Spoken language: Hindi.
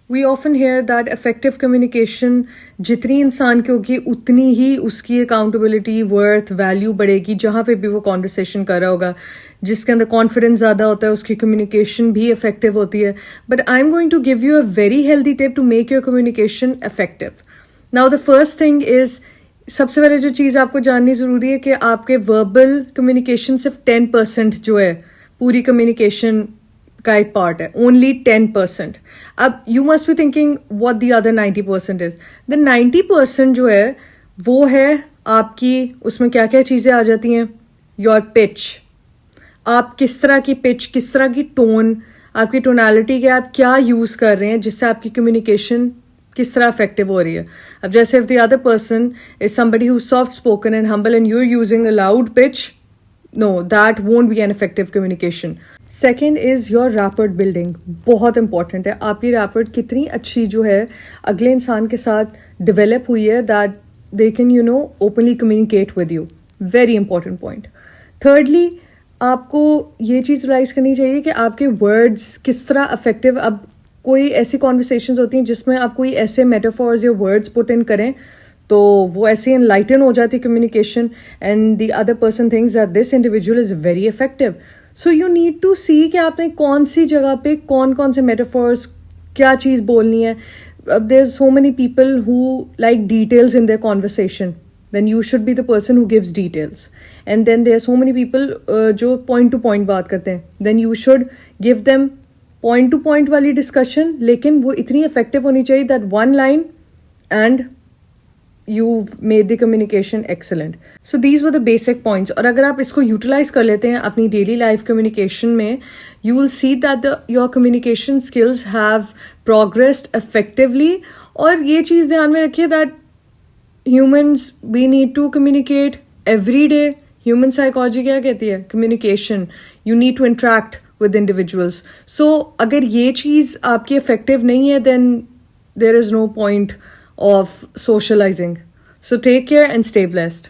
We often hear that effective communication जितनी इंसान की होगी उतनी ही उसकी अकाउंटेबिलिटी वर्थ वैल्यू बढ़ेगी जहाँ पे भी वो कॉन्वर्सेशन कर रहा होगा. जिसके अंदर कॉन्फिडेंस ज़्यादा होता है उसकी कम्युनिकेशन भी इफेक्टिव होती है. But I am going to give you a very healthy tip to make your communication effective. Now the first thing is, सबसे पहले जो चीज़ आपको जाननी ज़रूरी है कि आपके वर्बल कम्युनिकेशन सिर्फ 10% जो है पूरी कम्युनिकेशन का एक पार्ट है, ओनली 10%. अब you must be thinking what the other 90% is. The 90% जो है वो है आपकी, उसमें क्या क्या चीज़ें आ जाती हैं. योर पिच, आप किस तरह की पिच, किस तरह की टोन, आपकी टोनालिटी क्या, आप क्या यूज़ कर रहे हैं जिससे आपकी कम्युनिकेशन किस तरह इफेक्टिव हो रही है. अब जैसे if the other person is somebody who soft spoken and humble and you are using a loud pitch, no, that won't be an effective communication. Second is your rapport building. बहुत इंपॉर्टेंट है आपकी रैपर्ड कितनी अच्छी जो है अगले इंसान के साथ डिवेलप हुई है, that they can openly communicate with you. Very important point. Thirdly, आपको ये चीज़ रियलाइज करनी चाहिए कि आपके वर्ड्स किस तरह इफेक्टिव. अब कोई ऐसी कॉन्वर्सेशंस होती हैं जिसमें आप कोई ऐसे मेटाफॉर्स या वर्ड्स पुट इन करें तो वो ऐसे एनलाइटन हो जाती communication and the other person thinks that this individual is very effective. So you need to see कि आपने कौन सी जगह पे कौन कौन से मेटाफॉर्स, क्या चीज़ बोलनी है. There are so many people who like details in their conversation, then you should be the person who gives details. And then there are so many people जो point to point बात करते हैं, then you should give them point to point वाली discussion, लेकिन वो इतनी effective होनी चाहिए that one line and you've made the communication excellent. So these were the basic points. और अगर आप इसको utilize कर लेते हैं अपनी daily life communication में, you will see that your communication skills have progressed effectively. और ये चीज़ ध्यान में रखिए that humans, we need to communicate every day. Human psychology क्या कहती है? Communication. You need to interact with individuals. So अगर ये चीज़ आपकी effective नहीं है, then there is no point of socializing. So take care and stay blessed.